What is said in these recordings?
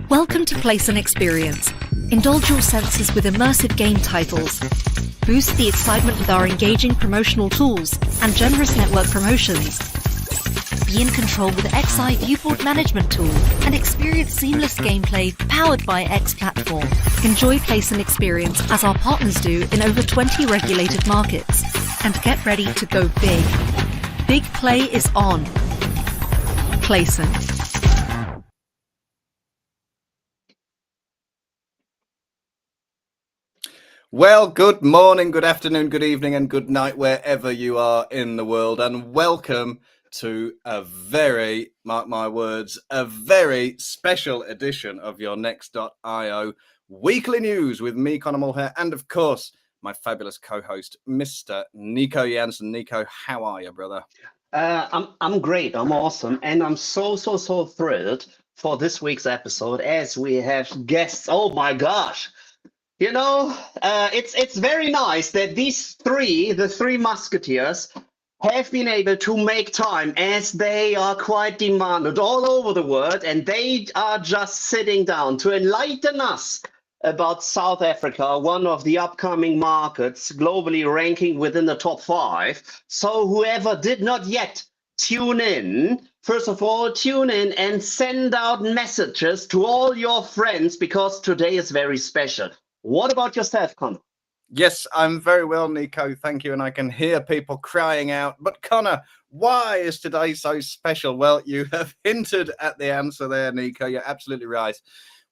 Welcome to Place and Experience. Indulge your senses with immersive game titles. Boost the excitement with our engaging promotional tools and generous network promotions. Be in control with XI Viewport Management Tool and experience seamless gameplay powered by X Platform. Enjoy Place and Experience as our partners do in over 20 regulated markets. And get ready to go big. Big play is on. Placent. Well, good morning, good afternoon, good evening, and good night, wherever you are in the world, and welcome to a very, mark my words, a very special edition of your Next.io weekly news with me, Conor Mulheir, and of course, my fabulous co-host, Mr. Nico Jansen. Nico, how are you, brother? I'm great. I'm awesome, and I'm so thrilled for this week's episode as we have guests. Oh my gosh! You know, it's very nice that the three musketeers, have been able to make time as they are quite demanded all over the world, and they are just sitting down to enlighten us about South Africa, one of the upcoming markets, globally ranking within the top 5. So whoever did not yet tune in, first of all, tune in and send out messages to all your friends because today is very special. What about yourself, Conor? Yes, I'm very well, Nico. Thank you. And I can hear people crying out. But Conor, why is today so special? Well, you have hinted at the answer there, Nico. You're absolutely right.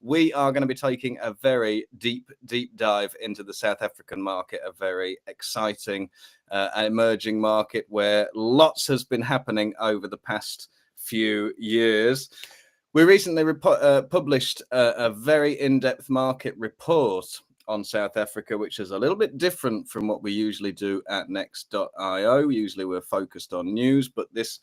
We are going to be taking a very deep dive into the South African market, a very exciting and emerging market where lots has been happening over the past few years. We recently published a very in-depth market report on South Africa, which is a little bit different from what we usually do at Next.io. Usually we're focused on news, but this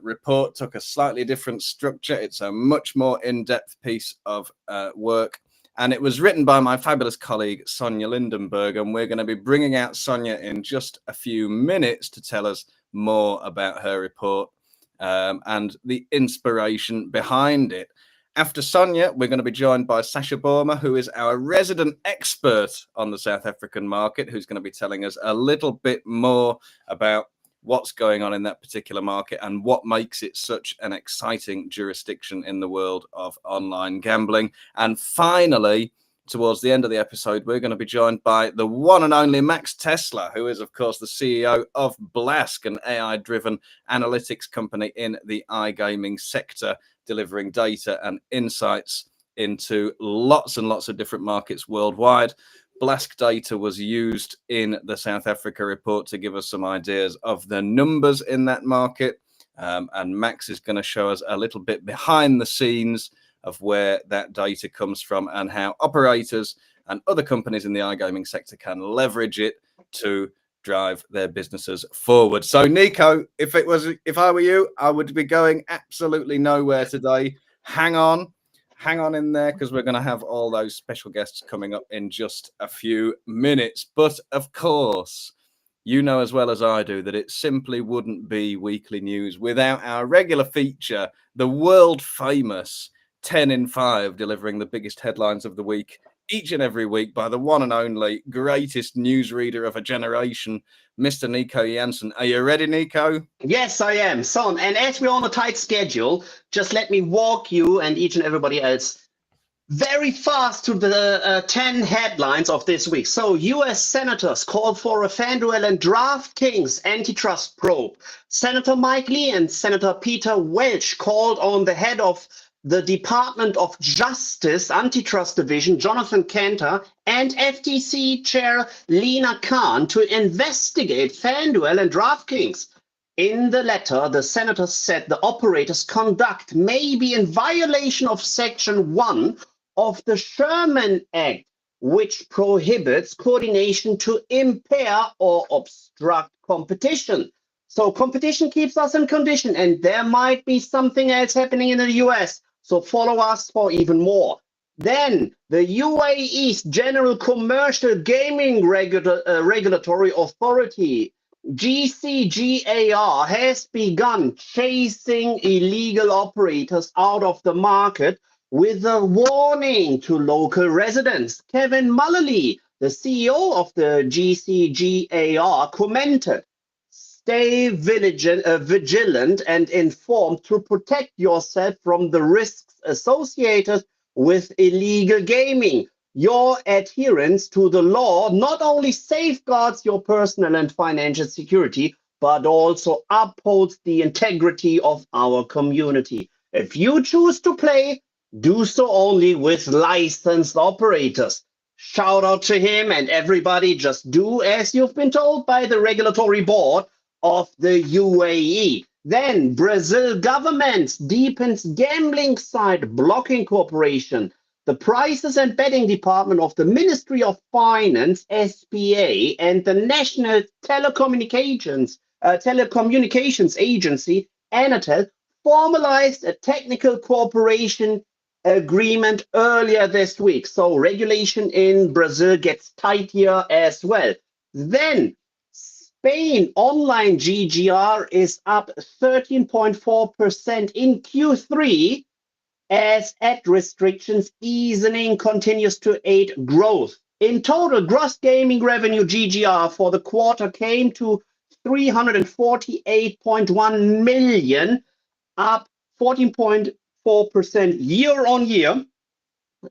report took a slightly different structure. It's a much more in-depth piece of work, and it was written by my fabulous colleague, Sonia Lindenberg, and we're going to be bringing out Sonia in just a few minutes to tell us more about her report and the inspiration behind it. After Sonia, we're going to be joined by Sasha Boerma, who is our resident expert on the South African market, who's going to be telling us a little bit more about what's going on in that particular market and what makes it such an exciting jurisdiction in the world of online gambling. And finally, towards the end of the episode, we're going to be joined by the one and only Max Tesla, who is, of course, the CEO of Blask, an AI-driven analytics company in the iGaming sector, delivering data and insights into lots and lots of different markets worldwide. Blask data was used in the South Africa report to give us some ideas of the numbers in that market. And Max is going to show us a little bit behind the scenes of where that data comes from and how operators and other companies in the iGaming sector can leverage it to drive their businesses forward. So, Nico, if I were you, I would be going absolutely nowhere today. Hang on in there, because we're going to have all those special guests coming up in just a few minutes. But of course, you know as well as I do that it simply wouldn't be weekly news without our regular feature, the world famous 10 in 5, delivering the biggest headlines of the week each and every week by the one and only greatest newsreader of a generation, Mr. Nico Jansen. Are you ready, Nico? Yes, I am, son. And as we're on a tight schedule, just let me walk you and each and everybody else very fast to the 10 headlines of this week. So, U.S. senators called for a FanDuel and DraftKings antitrust probe. Senator Mike Lee and Senator Peter Welch called on the head of the Department of Justice Antitrust Division, Jonathan Cantor, and FTC Chair Lena Khan to investigate FanDuel and DraftKings. In the letter, the senators said the operators' conduct may be in violation of Section 1 of the Sherman Act, which prohibits coordination to impair or obstruct competition. So competition keeps us in condition, and there might be something else happening in the US. So follow us for even more. Then the UAE's General Commercial Gaming Regulatory Authority, GCGAR, has begun chasing illegal operators out of the market with a warning to local residents. Kevin Mullally, the CEO of the GCGAR, commented, "Stay vigilant and informed to protect yourself from the risks associated with illegal gaming. Your adherence to the law not only safeguards your personal and financial security, but also upholds the integrity of our community. If you choose to play, do so only with licensed operators." Shout out to him and everybody. Just do as you've been told by the regulatory board of the UAE. Then Brazil government deepens gambling site blocking cooperation. The Prices and Betting Department of the Ministry of Finance, SBA, and the National Telecommunications Agency, Anatel, formalized a technical cooperation agreement earlier this week. So regulation in Brazil gets tighter as well. Then Spain online GGR is up 13.4% in Q3 as ad restrictions easing continues to aid growth. In total, gross gaming revenue GGR for the quarter came to 348.1 million, up 14.4% year on year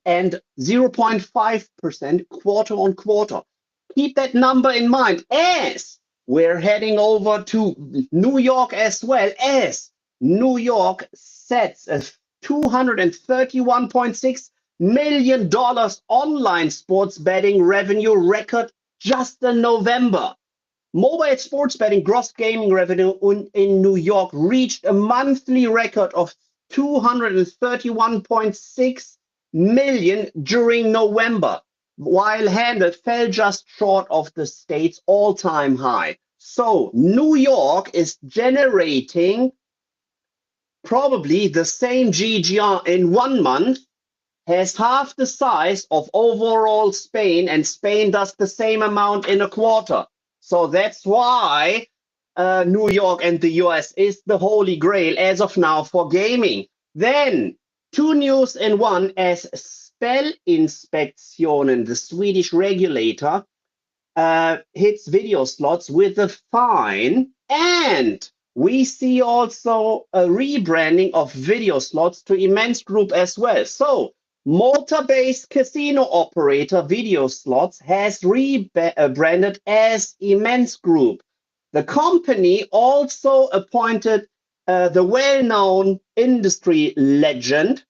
and 0.5% quarter on quarter. Keep that number in mind as we're heading over to New York, as well as New York sets a $231.6 million online sports betting revenue record just in November. Mobile sports betting gross gaming revenue in New York reached a monthly record of 231.6 million during November, while handle fell just short of the state's all-time high. So New York is generating probably the same GGR in 1 month, has half the size of overall Spain, and Spain does the same amount in a quarter. So that's why New York and the US is the holy grail as of now for gaming. Then 2 news in one, as Spelinspektionen, the Swedish regulator, hits video slots with a fine, and we see also a rebranding of video slots to Immense Group as well. So Malta-based casino operator Video Slots has rebranded as Immense Group. The company also appointed the well-known industry legend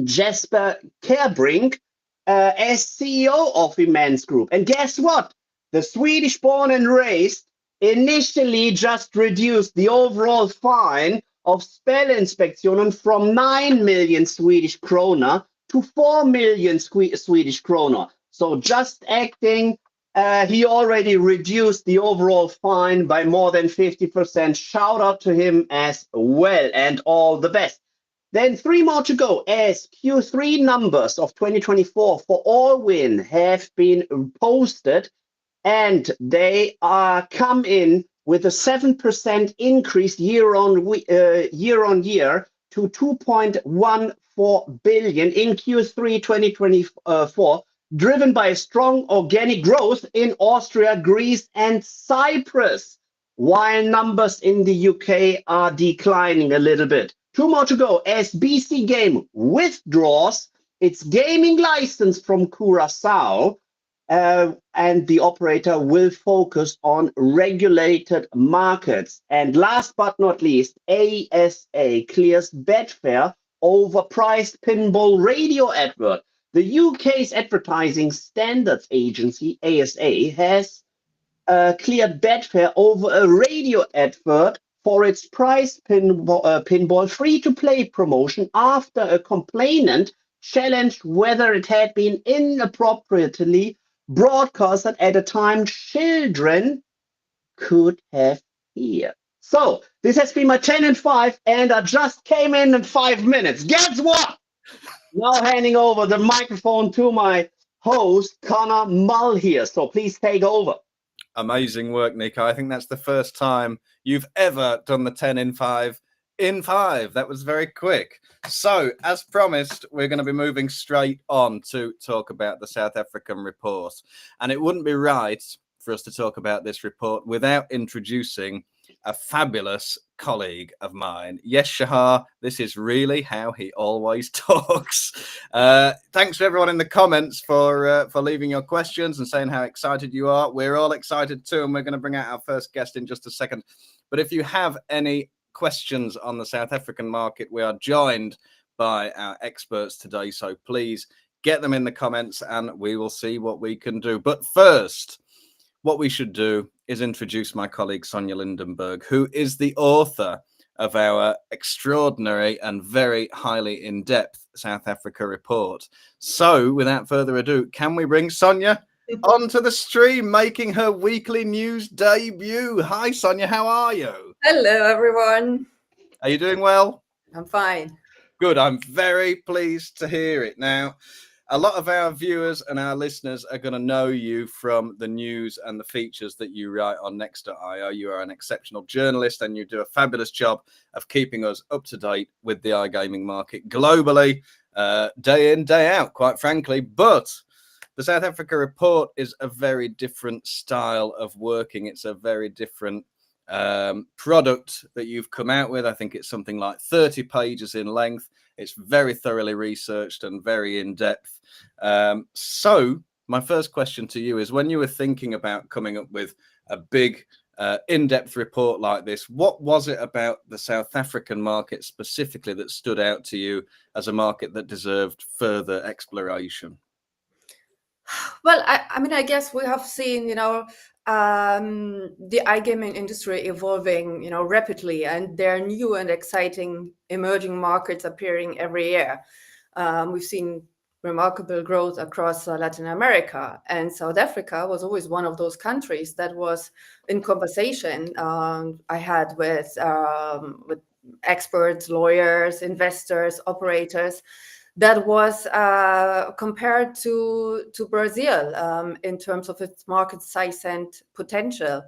Jesper Kerbrink as CEO of Immense Group. And guess what? The Swedish born and raised initially just reduced the overall fine of Spelinspektionen from 9 million Swedish krona to 4 million Swedish krona. So just acting, he already reduced the overall fine by more than 50%. Shout out to him as well, and all the best. Then 3 more to go, as Q3 numbers of 2024 for Allwyn have been posted, and they come in with a 7% increase year on year to 2.14 billion in Q3 2024, driven by strong organic growth in Austria, Greece, and Cyprus, while numbers in the UK are declining a little bit. 2 more to go, as BC Game withdraws its gaming license from Curaçao, and the operator will focus on regulated markets. And last but not least, ASA clears Betfair overpriced pinball radio advert. The UK's Advertising Standards Agency, ASA, has cleared Betfair over a radio advert for its prize pinball free-to-play promotion after a complainant challenged whether it had been inappropriately broadcasted at a time children could have heard. So this has been my 10 and 5, and I just came in 5 minutes. Guess what? Now handing over the microphone to my host, Conor Mulheir. So please take over. Amazing work, Nico. I think that's the first time you've ever done the 10 in 5 in 5. That was very quick. So, as promised, we're going to be moving straight on to talk about the South African report. And it wouldn't be right for us to talk about this report without introducing a fabulous colleague of mine. Yes, Shahar, this is really how he always talks. Thanks to everyone in the comments for leaving your questions and saying how excited you are. We're all excited too, and we're going to bring out our first guest in just a second. But if you have any questions on the South African market, we are joined by our experts today. So please get them in the comments and we will see what we can do. But first, what we should do is introduce my colleague Sonia Lindenberg, who is the author of our extraordinary and very highly in-depth South Africa report. So without further ado, can we bring Sonia onto the stream, making her weekly news debut? Hi, Sonia, how are you? Hello, everyone. Are you doing well? I'm fine. Good. I'm very pleased to hear it. Now, a lot of our viewers and our listeners are going to know you from the news and the features that you write on Next.io. You are an exceptional journalist and you do a fabulous job of keeping us up to date with the iGaming market globally, day in, day out, quite frankly. But the South Africa report is a very different style of working. It's a very different product that you've come out with. I think it's something like 30 pages in length. It's very thoroughly researched and very in-depth. So my first question to you is, when you were thinking about coming up with a big in-depth report like this, what was it about the South African market specifically that stood out to you as a market that deserved further exploration? Well, I mean, I guess we have seen, the iGaming industry evolving, rapidly, and there are new and exciting emerging markets appearing every year. We've seen remarkable growth across Latin America, and South Africa was always one of those countries that was in conversation I had with experts, lawyers, investors, operators. That was compared to Brazil in terms of its market size and potential.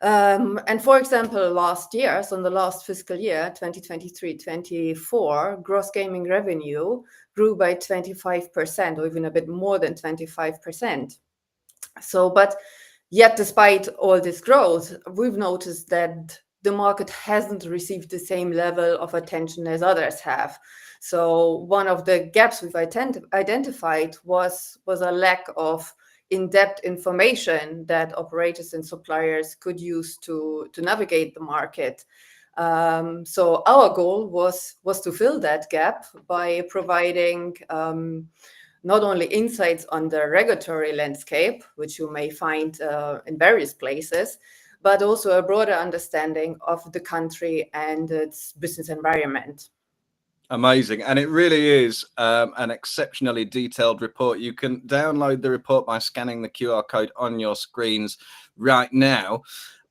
And for example, last year, so in the last fiscal year, 2023-24, gross gaming revenue grew by 25%, or even a bit more than 25%. So, but yet, despite all this growth, we've noticed that the market hasn't received the same level of attention as others have. So one of the gaps we've identified was a lack of in-depth information that operators and suppliers could use to navigate the market. So our goal was to fill that gap by providing not only insights on the regulatory landscape, which you may find in various places, but also a broader understanding of the country and its business environment. Amazing. And it really is an exceptionally detailed report. You can download the report by scanning the QR code on your screens right now.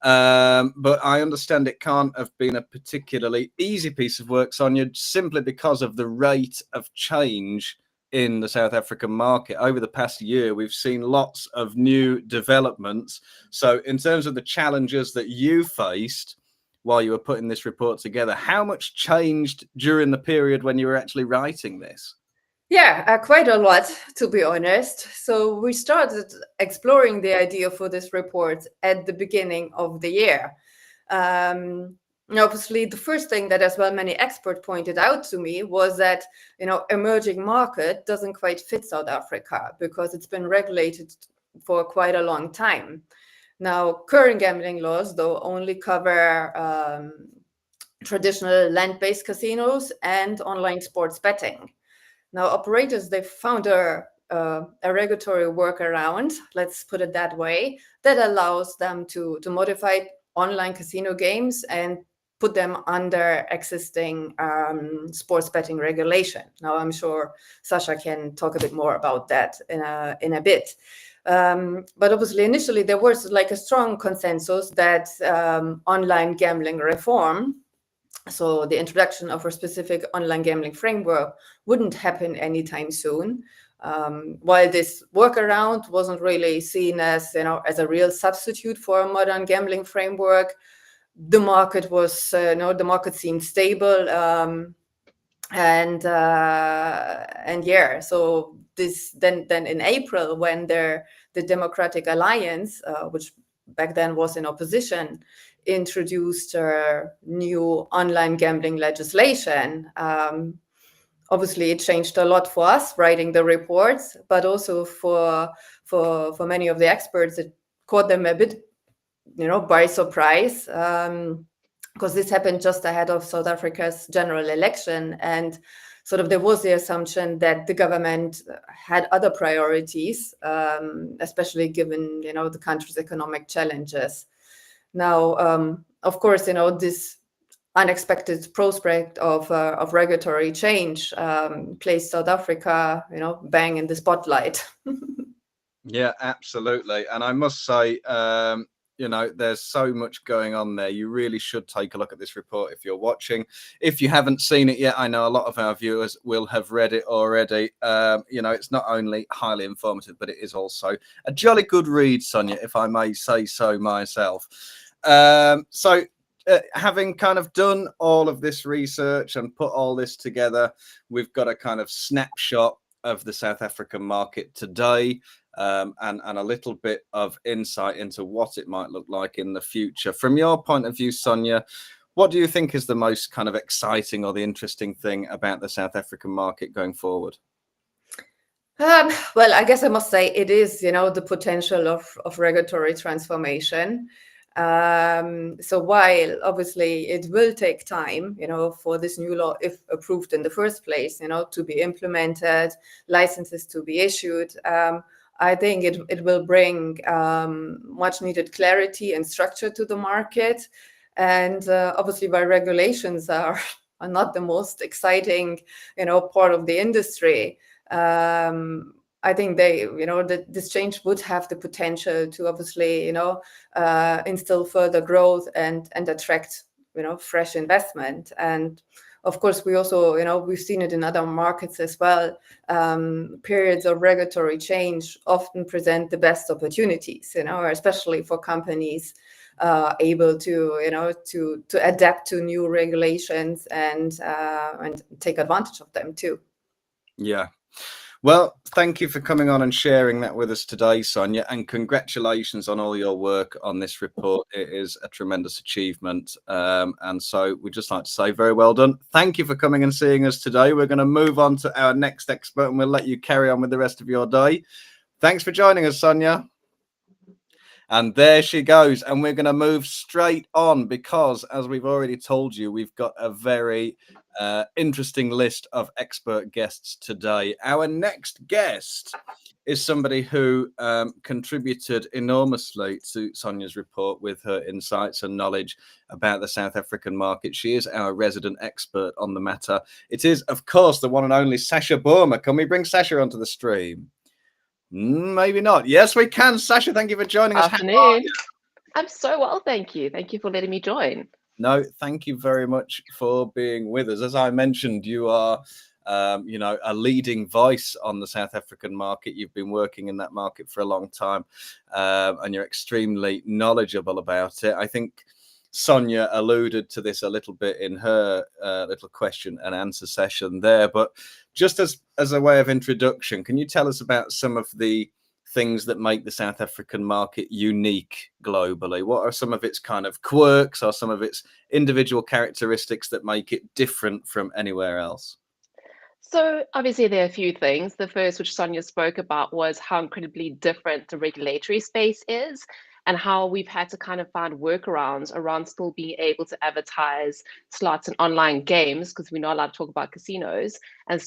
But I understand it can't have been a particularly easy piece of work, Sonia, simply because of the rate of change in the South African market. Over the past year, we've seen lots of new developments. So in terms of the challenges that you faced while you were putting this report together, how much changed during the period when you were actually writing this? Yeah, quite a lot, to be honest. So we started exploring the idea for this report at the beginning of the year. Obviously, the first thing that as well many experts pointed out to me was that, emerging market doesn't quite fit South Africa because it's been regulated for quite a long time. Now, current gambling laws, though, only cover traditional land-based casinos and online sports betting. Now, operators, they've found a regulatory workaround, let's put it that way, that allows them to modify online casino games and put them under existing sports betting regulation. Now, I'm sure Sasha can talk a bit more about that in a bit. But obviously, initially, there was like a strong consensus that online gambling reform, so the introduction of a specific online gambling framework, wouldn't happen anytime soon. While this workaround wasn't really seen as, as a real substitute for a modern gambling framework, the market was, the market seemed stable, and yeah. So this then in April, when the Democratic Alliance, which back then was in opposition, introduced new online gambling legislation. Obviously, it changed a lot for us writing the reports, but also for many of the experts, it caught them a bit, by surprise, because this happened just ahead of South Africa's general election, and sort of there was the assumption that the government had other priorities, especially given the country's economic challenges. Now, of course, this unexpected prospect of regulatory change placed South Africa, bang in the spotlight. Yeah, absolutely. And I must say, there's so much going on there. You really should take a look at this report if you're watching. If you haven't seen it yet, I know a lot of our viewers will have read it already. It's not only highly informative, but it is also a jolly good read, Sonia, if I may say so myself. Having kind of done all of this research and put all this together, we've got a kind of snapshot of the South African market today, and a little bit of insight into what it might look like in the future. From your point of view, Sonia, what do you think is the most kind of exciting or the interesting thing about the South African market going forward? Well, I guess I must say it is, the potential of regulatory transformation. So while obviously it will take time, for this new law, if approved in the first place, to be implemented, licenses to be issued, I think it will bring much needed clarity and structure to the market. And obviously, while regulations are not the most exciting, part of the industry, I think this change would have the potential to obviously, instill further growth and attract, fresh investment. And of course, we also, we've seen it in other markets as well. Periods of regulatory change often present the best opportunities, especially for companies able to, to adapt to new regulations and take advantage of them too. Yeah. Well, thank you for coming on and sharing that with us today, Sonia, and congratulations on all your work on this report. It is a tremendous achievement. And so we'd just like to say very well done. Thank you for coming and seeing us today. We're going to move on to our next expert and we'll let you carry on with the rest of your day. Thanks for joining us, Sonia. And there she goes. And we're going to move straight on because, as we've already told you, we've got a very interesting list of expert guests today. Our next guest is somebody who contributed enormously to Sonia's report with her insights and knowledge about the South African market. She is our resident expert on the matter. It is, of course, the one and only Sasha Boerma. Can we bring Sasha onto the stream? Maybe not. Yes, we can. Sasha, thank you for joining us. Afternoon. I'm so well, thank you. Thank you for letting me join. No, thank you very much for being with us. As I mentioned, you are, a leading voice on the South African market. You've been working in that market for a long time, and you're extremely knowledgeable about it. I think Sonia alluded to this a little bit in her little question and answer session there, but just as a way of introduction, can you tell us about some of the things that make the South African market unique globally? What are some of its kind of quirks or some of its individual characteristics that make it different from anywhere else? So obviously there are a few things. The first, which Sonia spoke about, was how incredibly different the regulatory space is and how we've had to kind of find workarounds around still being able to advertise slots and online games, because we're not allowed to talk about casinos, and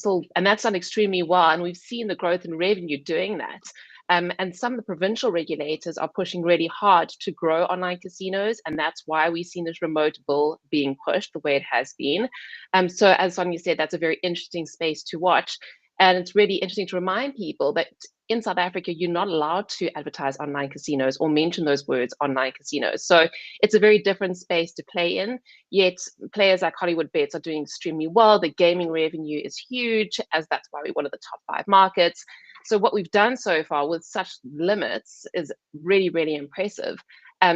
that's done extremely well. And we've seen the growth in revenue doing that. And some of the provincial regulators are pushing really hard to grow online casinos, and that's why we've seen this remote bill being pushed the way it has been. So as Sonia said, that's a very interesting space to watch. And it's really interesting to remind people that in South Africa, you're not allowed to advertise online casinos or mention those words online casinos. So it's a very different space to play in, yet players like Hollywood Bets are doing extremely well. The gaming revenue is huge, as that's why we're one of the top 5 markets. So what we've done so far with such limits is really, really impressive.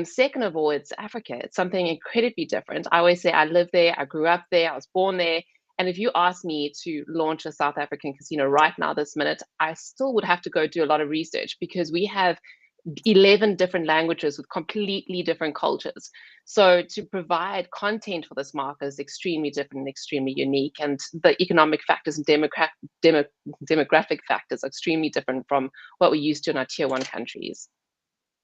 Second of all, it's Africa. It's something incredibly different. I always say I live there, I grew up there, I was born there. And if you ask me to launch a South African casino right now, this minute, I still would have to go do a lot of research because we have 11 different languages with completely different cultures. So to provide content for this market is extremely different and extremely unique. And the economic factors and demographic factors are extremely different from what we're used to in our tier 1 countries.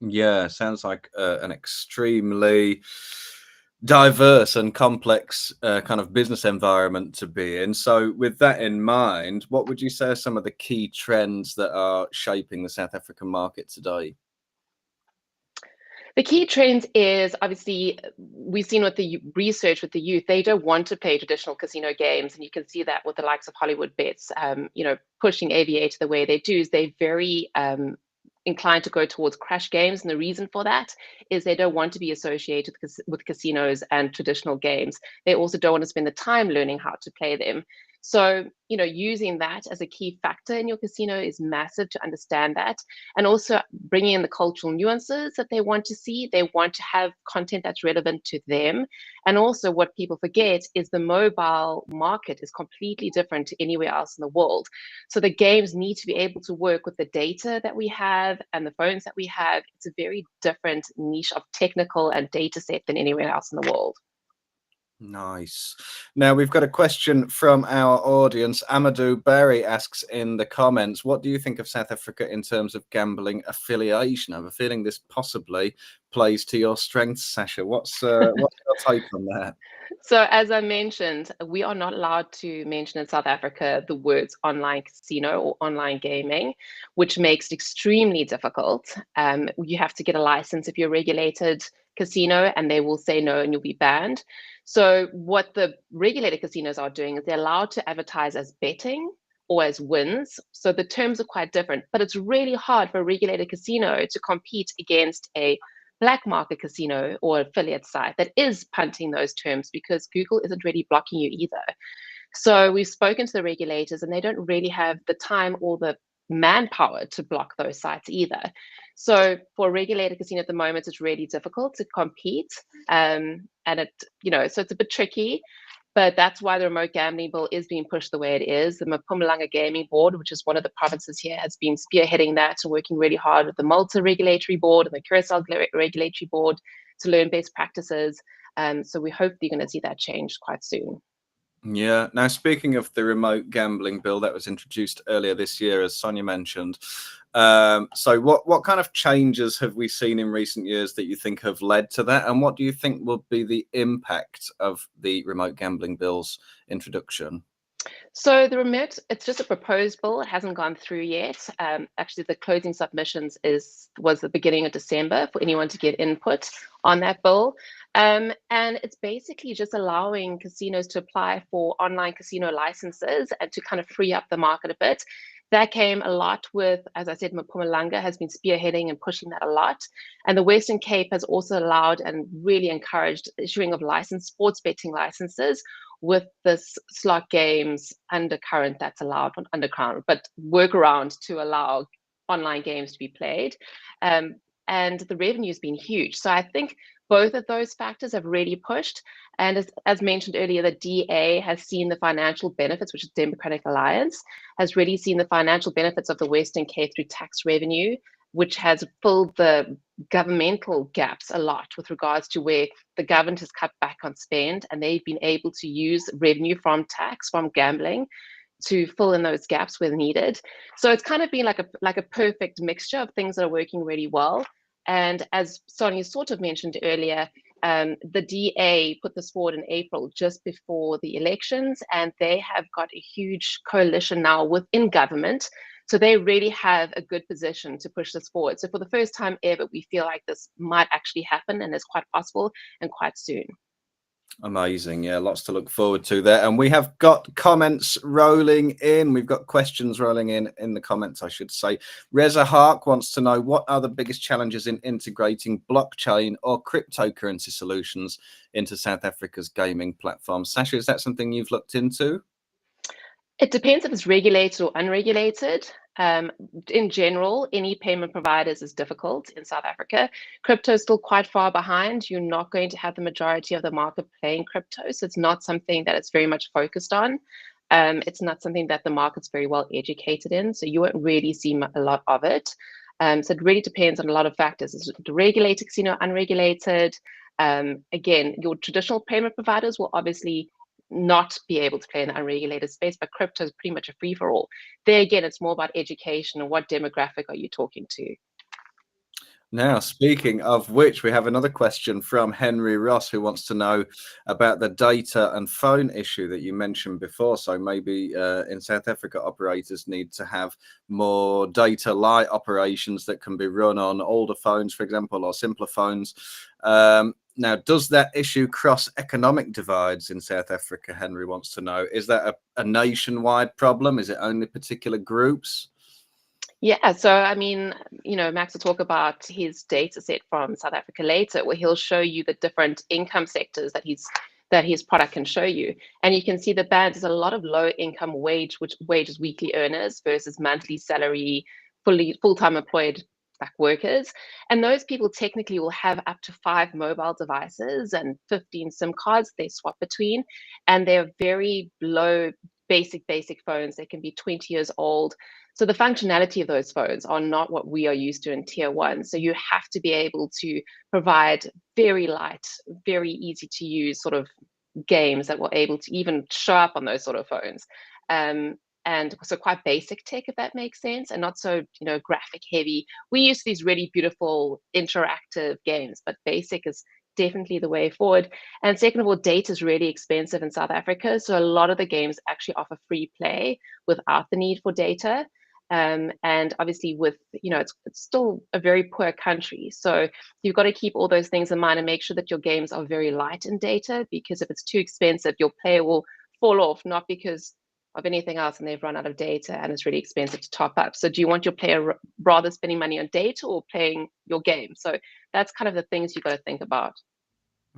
Yeah, sounds like an extremely diverse and complex kind of business environment to be in. So with that in mind, what would you say are some of the key trends that are shaping the South African market today? The key trend is obviously we've seen with the research with the youth, they don't want to play traditional casino games. And you can see that with the likes of Hollywood Bets, pushing Aviator the way they do is they're very inclined to go towards crash games. And the reason for that is they don't want to be associated with casinos and traditional games. They also don't want to spend the time learning how to play them. So, using that as a key factor in your casino is massive to understand that. And also bringing in the cultural nuances that they want to see. They want to have content that's relevant to them. And also what people forget is the mobile market is completely different to anywhere else in the world. So the games need to be able to work with the data that we have and the phones that we have. It's a very different niche of technical and data set than anywhere else in the world. Nice. Now we've got a question from our audience. Amadou Barry asks in the comments, what do you think of South Africa in terms of gambling affiliation? I have a feeling this possibly plays to your strengths, Sasha. What's your take on that? So as I mentioned, we are not allowed to mention in South Africa the words online casino or online gaming, which makes it extremely difficult. You have to get a license if you're a regulated casino, and they will say no and you'll be banned. So what the regulated casinos are doing is they're allowed to advertise as betting or as wins. So the terms are quite different, but it's really hard for a regulated casino to compete against a black market casino or affiliate site that is punting those terms because Google isn't really blocking you either. So we've spoken to the regulators and they don't really have the time or the manpower to block those sites either. So for a regulated casino at the moment, it's really difficult to compete. So it's a bit tricky, but that's why the remote gambling bill is being pushed the way it is. The Mpumalanga Gaming Board, which is one of the provinces here, has been spearheading that and working really hard with the Malta Regulatory Board and the Curacao Regulatory Board to learn best practices. So we hope you're going to see that change quite soon. Yeah. Now, speaking of the remote gambling bill that was introduced earlier this year, as Sonia mentioned, so what kind of changes have we seen in recent years that you think have led to that? And what do you think will be the impact of the remote gambling bill's introduction? So the remote, it's just a proposed bill. It hasn't gone through yet. Actually, the closing submissions was the beginning of December for anyone to get input on that bill. And it's basically just allowing casinos to apply for online casino licenses and to kind of free up the market a bit. That came a lot with, as I said, Mpumalanga has been spearheading and pushing that a lot. And the Western Cape has also allowed and really encouraged issuing of sports betting licenses with this slot games undercurrent that's allowed on underground, but workaround to allow online games to be played. and the revenue's been huge. So I think both of those factors have really pushed. And as mentioned earlier, the DA has seen the financial benefits, which is Democratic Alliance, has really seen the financial benefits of the Western Cape through tax revenue, which has filled the governmental gaps a lot with regards to where the government has cut back on spend, and they've been able to use revenue from tax, from gambling, to fill in those gaps where needed. So it's kind of been like a perfect mixture of things that are working really well. And as Sonia sort of mentioned earlier, the DA put this forward in April, just before the elections, and they have got a huge coalition now within government. So they really have a good position to push this forward. So for the first time ever, we feel like this might actually happen, and is quite possible and quite soon. Amazing. Yeah, lots to look forward to there. And we have got comments rolling in. We've got questions rolling in the comments, I should say. Reza Hark wants to know, what are the biggest challenges in integrating blockchain or cryptocurrency solutions into South Africa's gaming platform? Sasha, is that something you've looked into? It depends if it's regulated or unregulated. In general, any payment providers is difficult in South Africa. Crypto is still quite far behind. You're not going to have the majority of the market playing crypto, so it's not something that it's very much focused on. It's not something that the market's very well educated in, so you won't really see a lot of it. So it really depends on a lot of factors. Is it regulated casino, unregulated? Again, your traditional payment providers will obviously not be able to play in the unregulated space, but crypto is pretty much a free-for-all. There again, it's more about education and what demographic are you talking to. Now, speaking of which, we have another question from Henry Ross, who wants to know about the data and phone issue that you mentioned before. So maybe in South Africa, operators need to have more data light operations that can be run on older phones, for example, or simpler phones. Now, does that issue cross economic divides in South Africa? Henry wants to know. Is that a nationwide problem? Is it only particular groups? Yeah, so I mean, Max will talk about his data set from South Africa later, where he'll show you the different income sectors that his product can show you. And you can see the band is a lot of low income wages weekly earners versus monthly salary, full-time employed workers. And those people technically will have up to 5 mobile devices and 15 SIM cards they swap between. And they're very low, basic phones. They can be 20 years old. So the functionality of those phones are not what we are used to in tier 1. So you have to be able to provide very light, very easy to use sort of games that will able to even show up on those sort of phones. And so quite basic tech, if that makes sense, and not so, graphic heavy. We use these really beautiful interactive games, but basic is definitely the way forward. And second of all, data is really expensive in South Africa. So a lot of the games actually offer free play without the need for data. And obviously with, it's still a very poor country. So you've got to keep all those things in mind and make sure that your games are very light in data, because if it's too expensive, your player will fall off, not because of anything else and they've run out of data and it's really expensive to top up. So do you want your player rather spending money on data or playing your game? So that's kind of the things you've got to think about.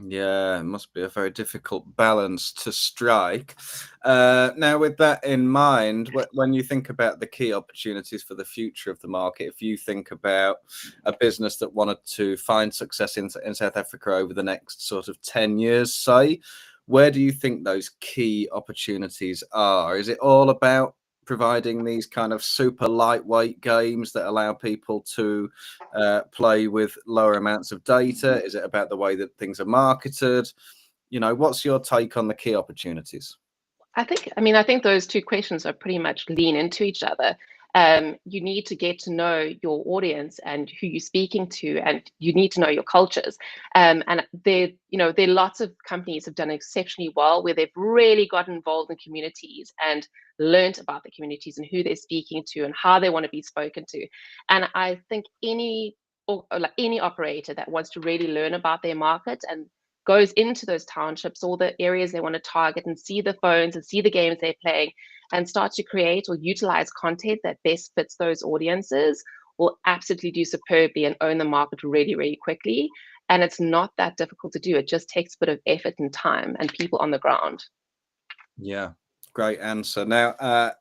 Yeah, it must be a very difficult balance to strike. Now, with that in mind, when you think about the key opportunities for the future of the market, if you think about a business that wanted to find success in South Africa over the next sort of 10 years, say, where do you think those key opportunities are? Is it all about providing these kind of super lightweight games that allow people to play with lower amounts of data? Is it about the way that things are marketed? What's your take on the key opportunities? I think those two questions are pretty much lean into each other. You need to get to know your audience and who you're speaking to, and you need to know your cultures. And there are lots of companies have done exceptionally well where they've really gotten involved in communities and learned about the communities and who they're speaking to and how they want to be spoken to. And I think any operator that wants to really learn about their market and goes into those townships or the areas they want to target and see the phones and see the games they're playing and start to create or utilize content that best fits those audiences will absolutely do superbly and own the market really, really quickly. And it's not that difficult to do. It just takes a bit of effort and time and people on the ground. Yeah, great answer. Now,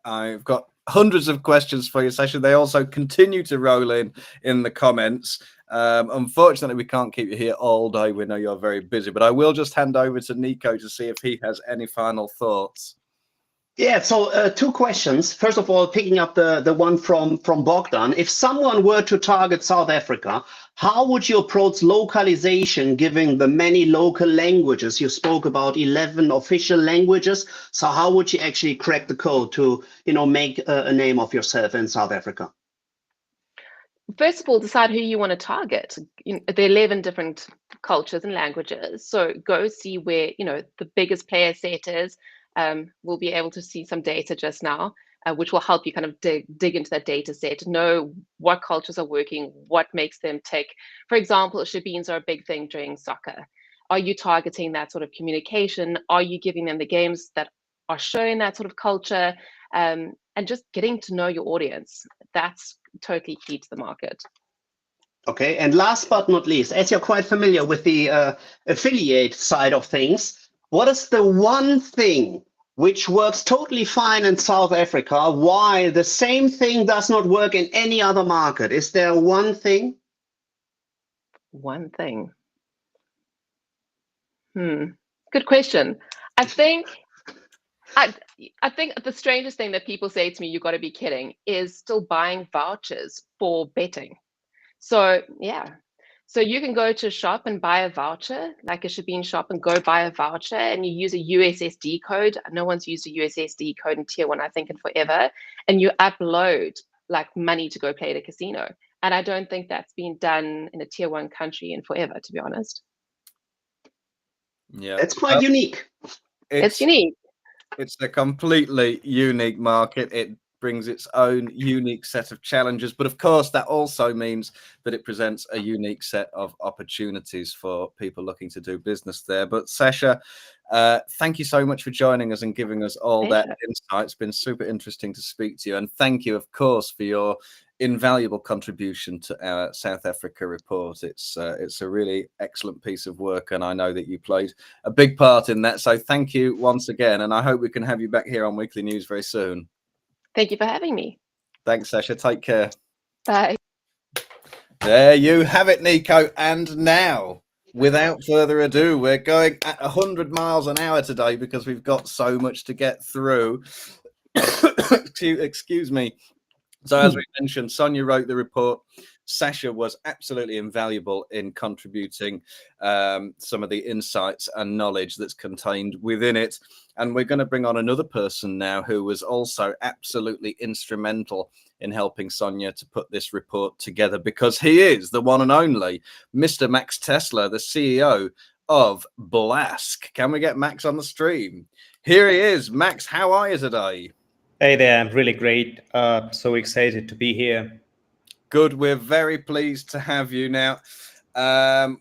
I've got hundreds of questions for you, Sasha. They also continue to roll in the comments. Unfortunately, we can't keep you here all day. We know you're very busy, but I will just hand over to Nico to see if he has any final thoughts. Yeah, so 2 questions. First of all, picking up the one from Bogdan. If someone were to target South Africa, how would you approach localization given the many local languages? You spoke about 11 official languages. So how would you actually crack the code to, make a name of yourself in South Africa? First of all, decide who you want to target. There are 11 different cultures and languages. So go see where, the biggest player set is. We'll be able to see some data just now, which will help you kind of dig into that data set, know what cultures are working, what makes them tick. For example, Shabeens are a big thing during soccer. Are you targeting that sort of communication? Are you giving them the games that are showing that sort of culture? And just getting to know your audience. That's totally key to the market. Okay, and last but not least, as you're quite familiar with the affiliate side of things, what is the one thing which works totally fine in South Africa, while the same thing does not work in any other market? Is there one thing? One thing. Good question. I think the strangest thing that people say to me, "You got to be kidding," is still buying vouchers for betting. So yeah, so you can go to a shop and buy a voucher, like a Shabeen shop, and go buy a voucher, and you use a USSD code. No one's used a USSD code in tier 1, I think, in forever, and you upload like money to go play the casino. And I don't think that's been done in a tier 1 country in forever, to be honest. Yeah, it's quite unique. It's unique. It's a completely unique market. It brings its own unique set of challenges, but of course that also means that it presents a unique set of opportunities for people looking to do business there. But Sasha, thank you so much for joining us and giving us all that insight. It's been super interesting to speak to you, and thank you, of course, for your invaluable contribution to our South Africa report. It's a really excellent piece of work, and I know that you played a big part in that. So thank you once again, and I hope we can have you back here on Weekly News very soon. Thank you for having me. Thanks, Sasha. Take care. Bye. There you have it, Nico. And now, without further ado, we're going at 100 miles an hour today because we've got so much to get through. Excuse me. So as we mentioned, Sonia wrote the report. Sasha was absolutely invaluable in contributing some of the insights and knowledge that's contained within it. And we're going to bring on another person now who was also absolutely instrumental in helping Sonia to put this report together, because he is the one and only Mr. Max Tesla, the CEO of Blask. Can we get Max on the stream? Here he is. Max, how are you today? Hey there, I'm really great. So excited to be here. Good. We're very pleased to have you now.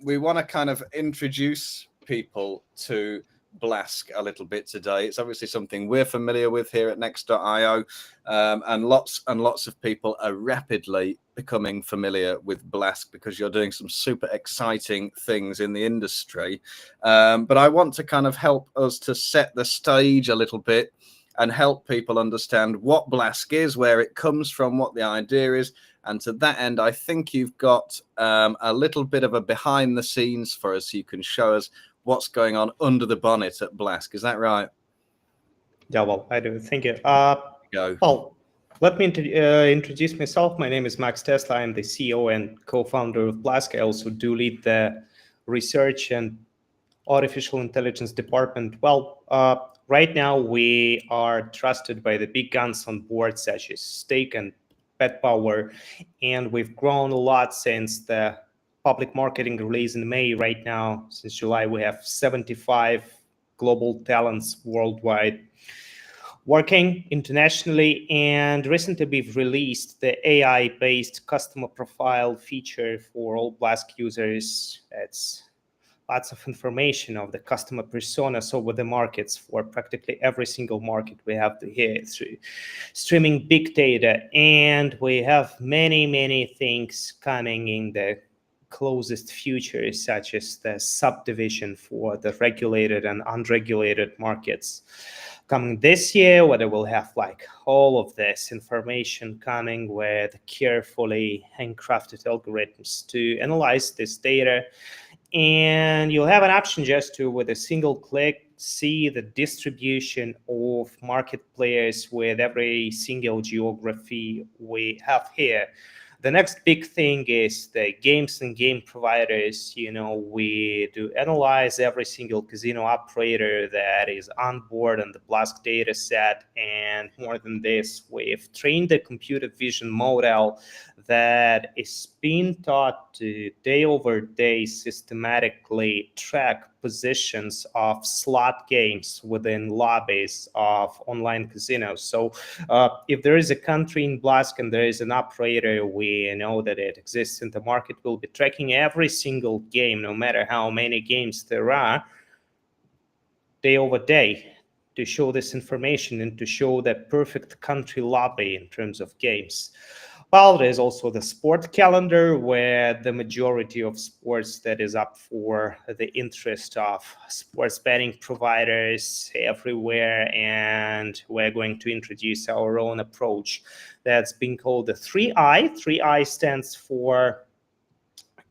We want to kind of introduce people to Blask a little bit today. It's obviously something we're familiar with here at Next.io, and lots of people are rapidly becoming familiar with Blask because you're doing some super exciting things in the industry. But I want to kind of help us to set the stage a little bit and help people understand what Blask is, where it comes from, what the idea is. And to that end, I think you've got a little bit of a behind the scenes for us. So you can show us what's going on under the bonnet at Blask. Is that right? Yeah, well, I do. Thank you. Go. Well, let me introduce myself. My name is Max Tesla. I'm the CEO and co-founder of Blask. I also do lead the research and artificial intelligence department. Well, right now we are trusted by the big guns on board, such as Stake and Pet Power, and we've grown a lot since the public marketing release in May. Right now, since July, we have 75 global talents worldwide working internationally, and recently we've released the AI-based customer profile feature for all Blask users. It's lots of information of the customer personas over the markets for practically every single market we have to here through streaming big data. And we have many things coming in the closest future, such as the subdivision for the regulated and unregulated markets coming this year, whether we'll have like all of this information coming with carefully handcrafted algorithms to analyze this data. And you'll have an option just to, with a single click, see the distribution of market players with every single geography we have here. The next big thing is the games and game providers. We do analyze every single casino operator that is on board on the Blask data set. And more than this, we've trained the computer vision model that is being taught to day over day systematically track positions of slot games within lobbies of online casinos. So if there is a country in Blask and there is an operator, we know that it exists in the market. We'll be tracking every single game, no matter how many games there are, day over day, to show this information and to show that perfect country lobby in terms of games. Well, there's also the sport calendar, where the majority of sports that is up for the interest of sports betting providers everywhere. And we're going to introduce our own approach that's been called the 3I. 3I stands for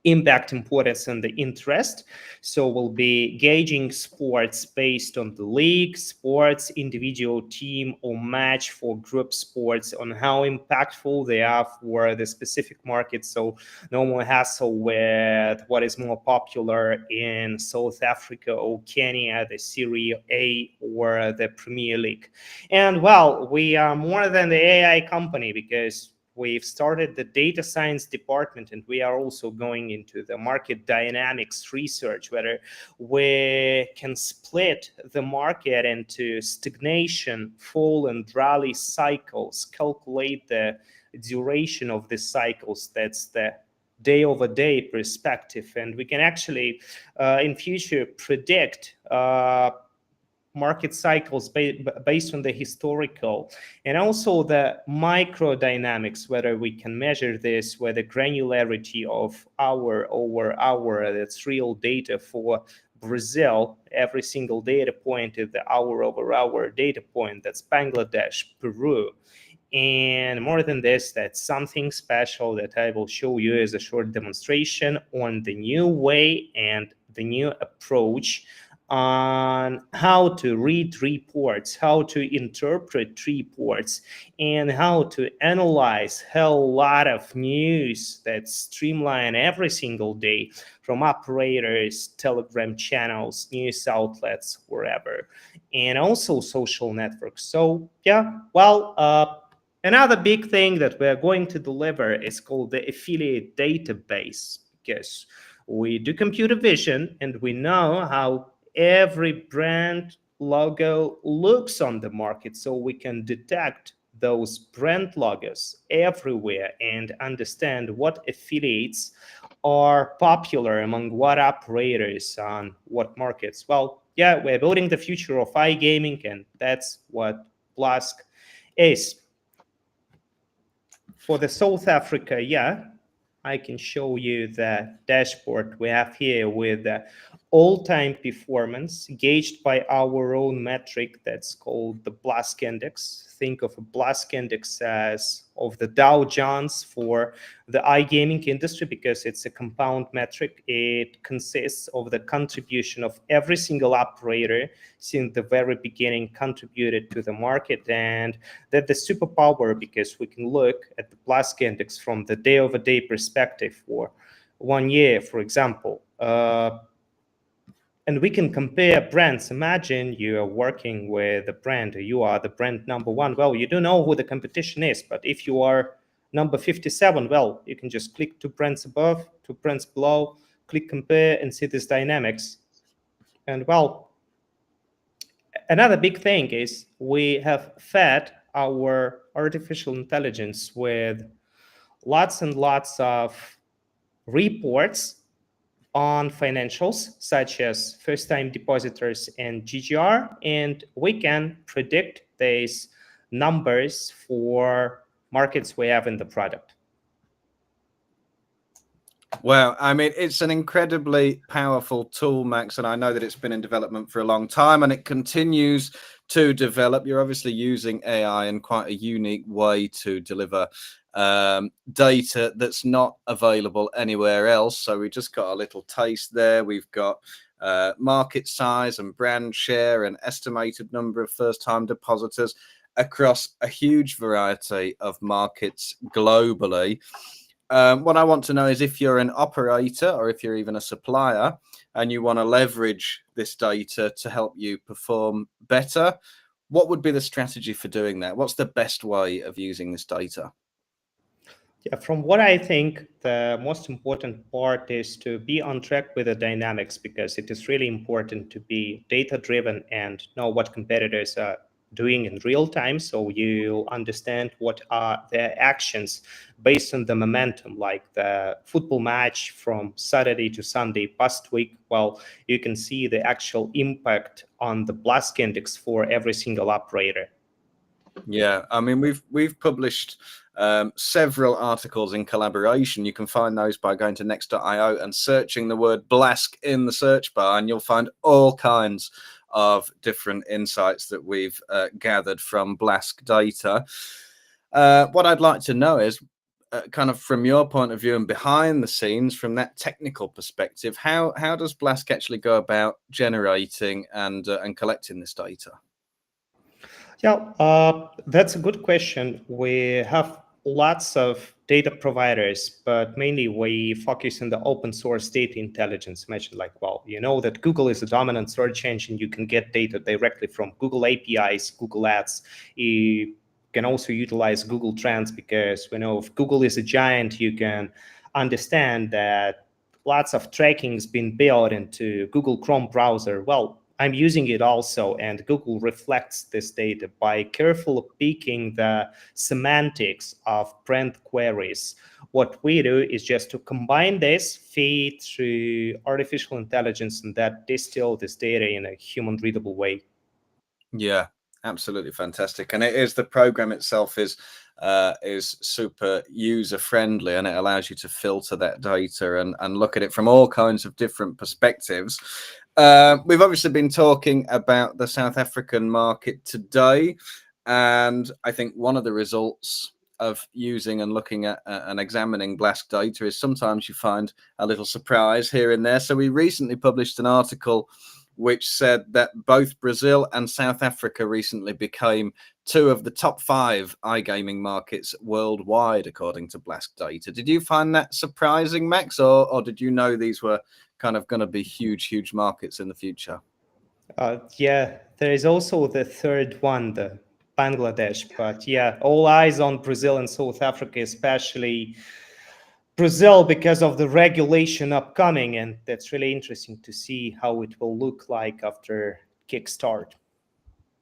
impact, importance, and the interest. So we'll be gauging sports based on the league, sports, individual team, or match for group sports, on how impactful they are for the specific market. So no more hassle with what is more popular in South Africa or Kenya, the Serie A or the Premier League. And well, we are more than the AI company, because we've started the data science department, and we are also going into the market dynamics research, whether we can split the market into stagnation, fall, and rally cycles, calculate the duration of the cycles. That's the day-over-day perspective. And we can actually, in future, predict market cycles based on the historical and also the micro dynamics, whether we can measure this with the granularity of hour over hour. That's real data for Brazil. Every single data point is the hour over hour data point. That's Bangladesh, Peru. And more than this, that's something special that I will show you as a short demonstration on the new way and the new approach on how to read reports, how to interpret reports, and how to analyze a lot of news that's streamlined every single day from operators, Telegram channels, news outlets, wherever, and also social networks. So yeah, well, another big thing that we're going to deliver is called the affiliate database, because we do computer vision and we know how every brand logo looks on the market, so we can detect those brand logos everywhere and understand what affiliates are popular among what operators on what markets. Well, yeah, we're building the future of iGaming, and that's what Blask is. For the South Africa, yeah, I can show you the dashboard we have here with the all-time performance gauged by our own metric that's called the Blask Index. Think of a Blask Index as of the Dow Jones for the iGaming industry, because it's a compound metric. It consists of the contribution of every single operator since the very beginning contributed to the market. And that's the superpower, because we can look at the Blask Index from the day-over-day perspective for 1 year, for example. And we can compare brands. Imagine you are working with a brand, you are the brand number 1. Well, you don't know who the competition is, but if you are number 57, well, you can just click 2 brands above, 2 brands below, click compare, and see this dynamics. And well, another big thing is we have fed our artificial intelligence with lots and lots of reports on financials, such as first-time depositors and GGR, and we can predict these numbers for markets we have in the product. Well, I mean, it's an incredibly powerful tool, Max, and I know that it's been in development for a long time and it continues to develop. You're obviously using AI in quite a unique way to deliver data that's not available anywhere else. So we just got a little taste there. We've got market size and brand share and estimated number of first-time depositors across a huge variety of markets globally. What I want to know is if you're an operator or if you're even a supplier and you want to leverage this data to help you perform better, what would be the strategy for doing that? What's the best way of using this data? Yeah, from what I think, the most important part is to be on track with the dynamics, because it is really important to be data-driven and know what competitors are doing in real time, so you understand what are their actions based on the momentum, like the football match from Saturday to Sunday past week. Well, you can see the actual impact on the Blask index for every single operator. Yeah, I mean, we've published several articles in collaboration. You can find those by going to next.io and searching the word Blask in the search bar, and you'll find all kinds of different insights that we've gathered from Blask data. What I'd like to know is, kind of from your point of view and behind the scenes, from that technical perspective, how does Blask actually go about generating and collecting this data? Yeah, that's a good question. We have lots of data providers, but mainly we focus on the open source data intelligence. Imagine like, well, you know that Google is a dominant search engine. You can get data directly from Google APIs, Google Ads. You can also utilize Google Trends, because we know if Google is a giant, you can understand that lots of tracking has been built into Google Chrome browser. Well, I'm using it also, and Google reflects this data by carefully picking the semantics of brand queries. What we do is just to combine this, feed through artificial intelligence, and that distill this data in a human readable way. Yeah, absolutely fantastic. And it is, the program itself is super user friendly, and it allows you to filter that data and look at it from all kinds of different perspectives. We've obviously been talking about the South African market today, and I think one of the results of using and looking at and examining Blask data is sometimes you find a little surprise here and there. So we recently published an article which said that both Brazil and South Africa recently became two of the top 5 iGaming markets worldwide, according to Blask data. Did you find that surprising, Max, or did you know these were kind of going to be huge markets in the future? Yeah, there is also the third one, the Bangladesh. But yeah, all eyes on Brazil and South Africa, especially Brazil, because of the regulation upcoming, and that's really interesting to see how it will look like after kickstart.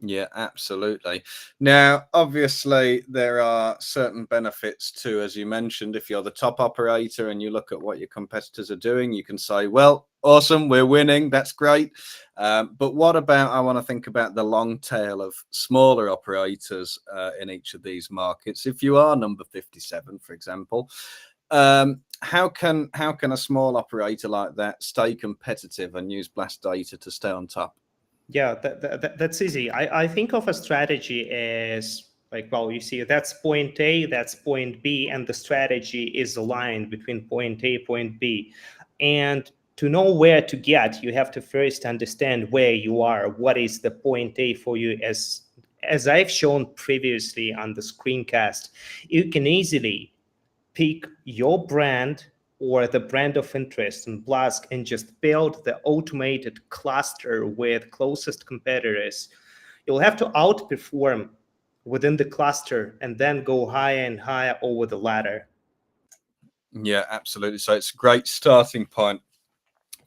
Yeah, absolutely. Now, obviously, there are certain benefits too, as you mentioned. If you're the top operator and you look at what your competitors are doing, you can say, well, awesome, we're winning. That's great. But what about, I want to think about the long tail of smaller operators in each of these markets. If you are number 57, for example, how can a small operator like that stay competitive and use Blast data to stay on top? Yeah, that's easy. I think of a strategy as like, well, you see, that's point A, that's point B, and the strategy is aligned between point A, point B. And to know where to get, you have to first understand where you are. What is the point A for you? As I've shown previously on the screencast, you can easily pick your brand or the brand of interest in Blask and just build the automated cluster with closest competitors. You'll have to outperform within the cluster and then go higher and higher over the ladder. Yeah, absolutely. So it's a great starting point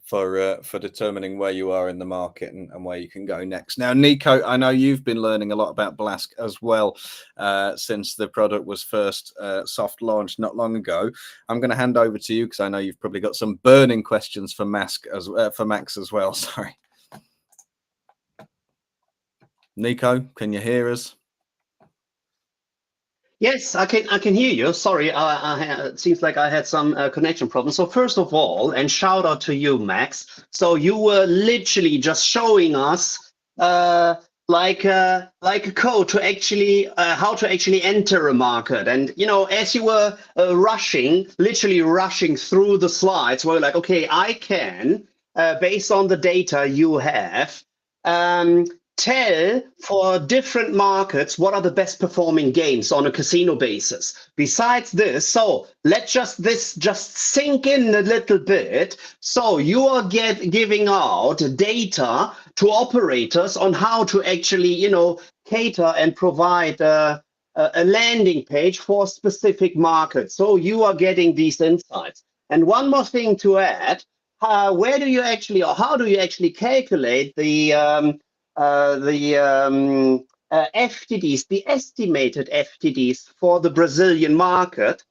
for determining where you are in the market and where you can go next. Now, Nico, I know you've been learning a lot about Blask as well since the product was first soft launched not long ago. I'm going to hand over to you because I know you've probably got some burning questions for Max as well. Sorry, Nico, can you hear us? Yes, I can hear you. Sorry, it seems like I had some connection problems. So first of all, and shout out to you, Max. So you were literally just showing us like a code to actually how to actually enter a market. And as you were literally rushing through the slides, we're like, okay, I can based on the data you have. Tell for different markets what are the best performing games on a casino basis. Besides this, so let this just sink in a little bit. So you are giving out data to operators on how to actually, cater and provide a landing page for specific markets. So you are getting these insights. And one more thing to add, where do you actually, or how do you actually calculate the FTDs, the estimated FTDs for the Brazilian market,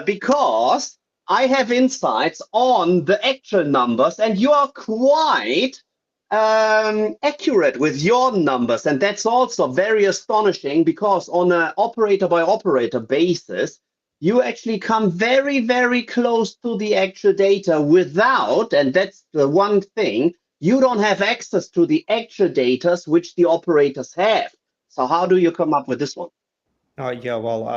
because I have insights on the actual numbers, and you are quite accurate with your numbers. And that's also very astonishing because on an operator by operator basis, you actually come very, very close to the actual data without, and that's the one thing, you don't have access to the actual data which the operators have. So how do you come up with this one? Yeah, well,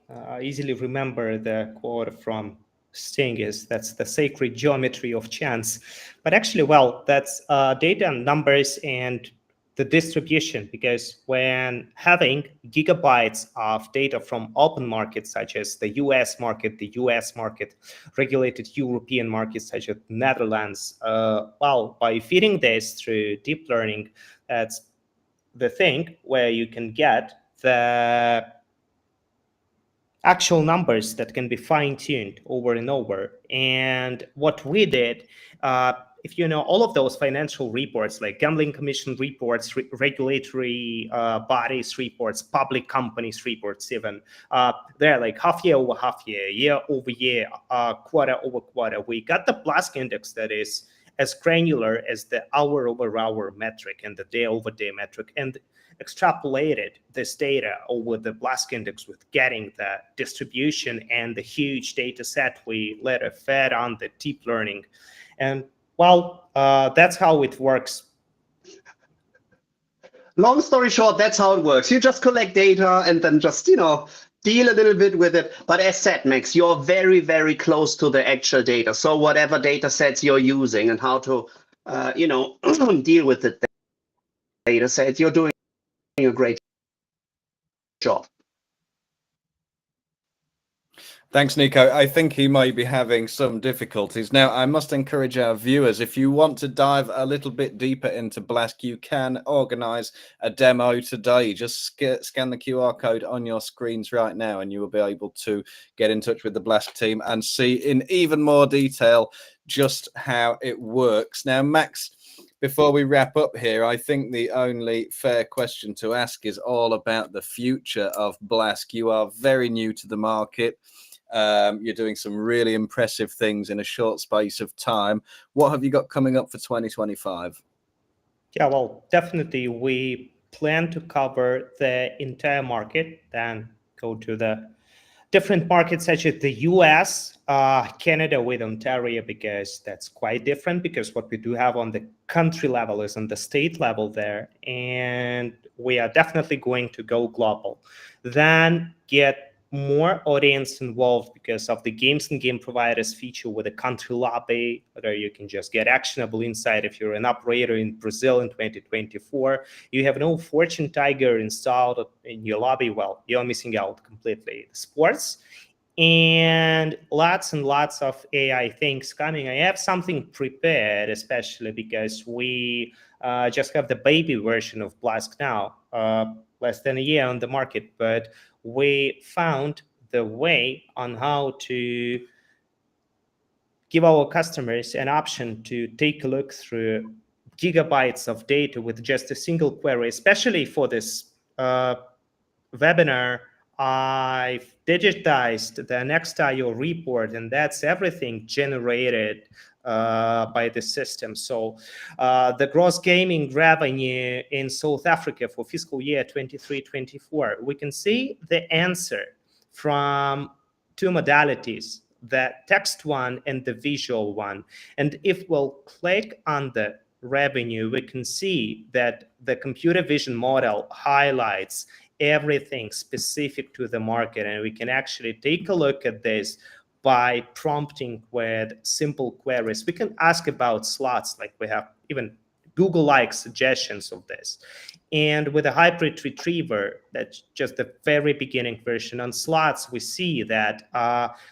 I easily remember the quote from Stingis, that's the sacred geometry of chance. But actually, well, that's data and numbers and the distribution, because when having gigabytes of data from open markets such as the US market, regulated European markets such as Netherlands, well, by feeding this through deep learning, that's the thing where you can get the actual numbers that can be fine-tuned over and over. And what we did, if you know all of those financial reports, like gambling commission reports, regulatory bodies reports, public companies reports, even they're like half year over half year, year over year, quarter over quarter. We got the Blask index that is as granular as the hour over hour metric and the day over day metric, and extrapolated this data over the Blask index with getting the distribution and the huge data set we later fed on the deep learning. And well, that's how it works. Long story short, that's how it works. You just collect data and then just, deal a little bit with it. But as said, Max, you're very, very close to the actual data. So whatever data sets you're using and how to, deal with the data sets, you're doing a great job. Thanks, Nico. I think he may be having some difficulties. Now, I must encourage our viewers, if you want to dive a little bit deeper into Blask, you can organize a demo today. Just scan the QR code on your screens right now, and you will be able to get in touch with the Blask team and see in even more detail just how it works. Now, Max, before we wrap up here, I think the only fair question to ask is all about the future of Blask. You are very new to the market. You're doing some really impressive things in a short space of time. What have you got coming up for 2025? Yeah, well, definitely we plan to cover the entire market, then go to the different markets such as the US, Canada with Ontario, because that's quite different, because what we do have on the country level is on the state level there. And we are definitely going to go global. Then get more audience involved because of the games and game providers feature with a country lobby, where you can just get actionable insight. If you're an operator in Brazil in 2024, you have no Fortune Tiger installed in your lobby, well, you're missing out completely. Sports and lots of AI things coming. I have something prepared, especially because we just have the baby version of Blask now, less than a year on the market, but we found the way on how to give our customers an option to take a look through gigabytes of data with just a single query, especially for this webinar. I've digitized the next IO report, and that's everything generated by the system. So the gross gaming revenue in South Africa for fiscal year 23-24, we can see the answer from two modalities, the text one and the visual one. And if we'll click on the revenue, we can see that the computer vision model highlights everything specific to the market. And we can actually take a look at this by prompting with simple queries. We can ask about slots, like we have even Google-like suggestions of this. And with a hybrid retriever, that's just the very beginning version on slots, we see that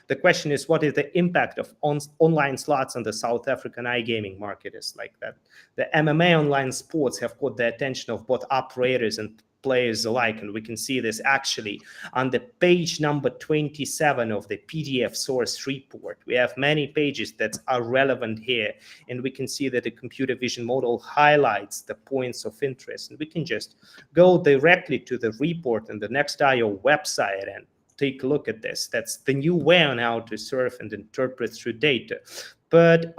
the question is, what is the impact of online slots on the South African iGaming market? Is like that. The MMA online sports have caught the attention of both operators and players alike, and we can see this actually on the page number 27 of the PDF source report. We have many pages that are relevant here, and we can see that the computer vision model highlights the points of interest, and we can just go directly to the report on the Next.io website and take a look at this. That's the new way on how to surf and interpret through data. But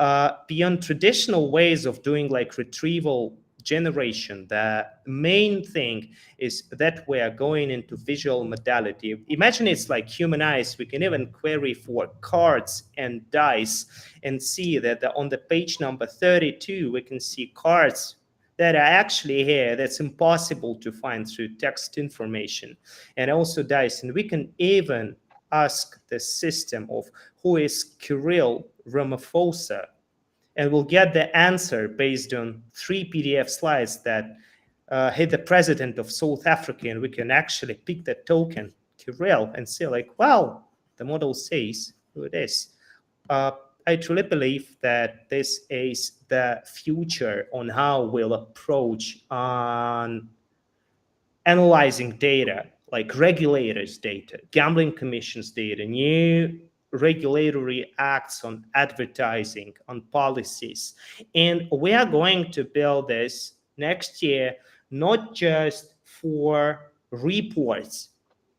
beyond traditional ways of doing like retrieval generation, the main thing is that we are going into visual modality. Imagine it's like human eyes. We can even query for cards and dice and see that on the page number 32, we can see cards that are actually here that's impossible to find through text information, and also dice. And we can even ask the system of who is Kirill Ramaphosa, and we'll get the answer based on 3 PDF slides that hit the president of South Africa, and we can actually pick the token Kirill and say like, well, the model says who it is. I truly believe that this is the future on how we'll approach on analyzing data, like regulators' data, gambling commissions' data, new regulatory acts on advertising, on policies. And we are going to build this next year, not just for reports,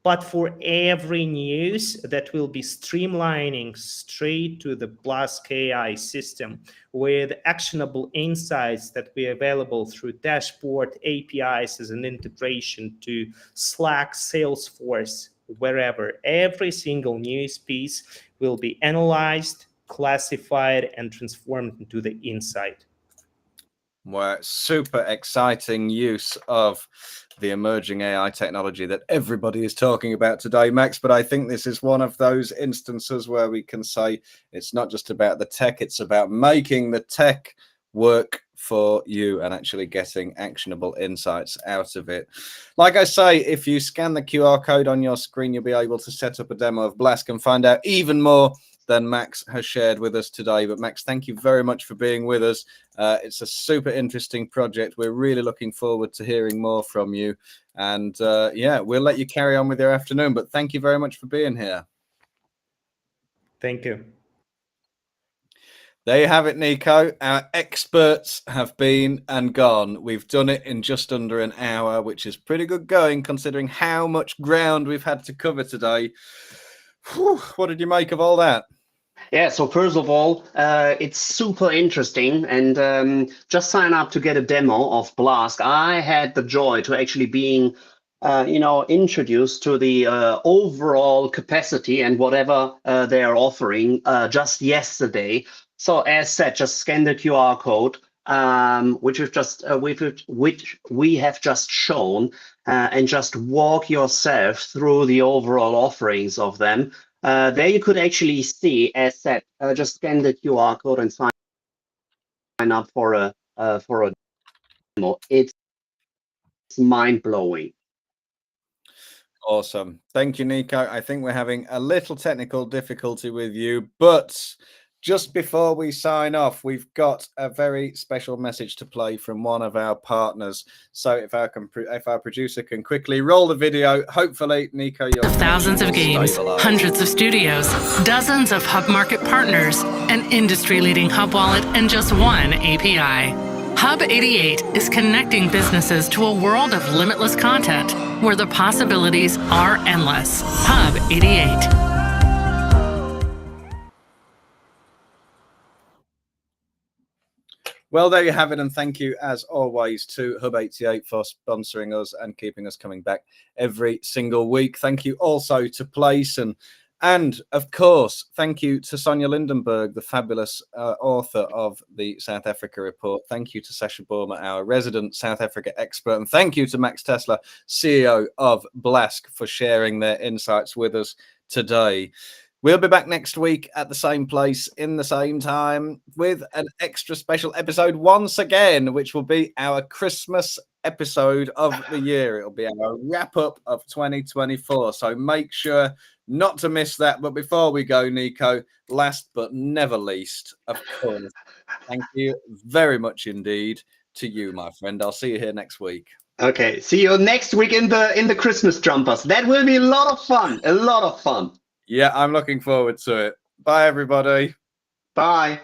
but for every news that will be streamlining straight to the Blask AI system with actionable insights that will be available through dashboard APIs as an integration to Slack, Salesforce, wherever. Every single news piece will be analyzed, classified, and transformed into the insight. Well, super exciting use of the emerging AI technology that everybody is talking about today, Max. But I think this is one of those instances where we can say it's not just about the tech, it's about making the tech work for you and actually getting actionable insights out of it. Like I say, if you scan the QR code on your screen, you'll be able to set up a demo of Blask and find out even more than Max has shared with us today. But Max, thank you very much for being with us. It's a super interesting project. We're really looking forward to hearing more from you. And yeah, we'll let you carry on with your afternoon. But thank you very much for being here. Thank you. There you have it, Nico. Our experts have been and gone. We've done it in just under an hour, which is pretty good going considering how much ground we've had to cover today. Whew, what did you make of all that? Yeah, so first of all, it's super interesting, and just sign up to get a demo of Blask. I had the joy to actually being, introduced to the overall capacity and whatever they are offering just yesterday. So as said, just scan the QR code, which we have just shown, and just walk yourself through the overall offerings of them. There you could actually see, as said, just scan the QR code and sign up for a demo. It's mind-blowing. Awesome. Thank you, Nico. I think we're having a little technical difficulty with you, but just before we sign off, we've got a very special message to play from one of our partners. So if our producer can quickly roll the video, hopefully, Nico, you'll... Thousands of games, hundreds of studios, dozens of Hub Market partners, an industry-leading Hub wallet, and just one API. Hub 88 is connecting businesses to a world of limitless content where the possibilities are endless. Hub 88. Well, there you have it. And thank you, as always, to Hub88 for sponsoring us and keeping us coming back every single week. Thank you also to Playson. And, of course, thank you to Sonia Lindenberg, the fabulous author of the South Africa Report. Thank you to Sasha Boerma, our resident South Africa expert. And thank you to Max Tesla, CEO of Blask, for sharing their insights with us today. We'll be back next week at the same place in the same time with an extra special episode once again, which will be our Christmas episode of the year. It'll be our wrap up of 2024. So make sure not to miss that. But before we go, Nico, last but never least, of course, thank you very much indeed to you, my friend. I'll see you here next week. Okay, see you next week in the Christmas jumpers. That will be a lot of fun. A lot of fun. Yeah, I'm looking forward to it. Bye, everybody. Bye.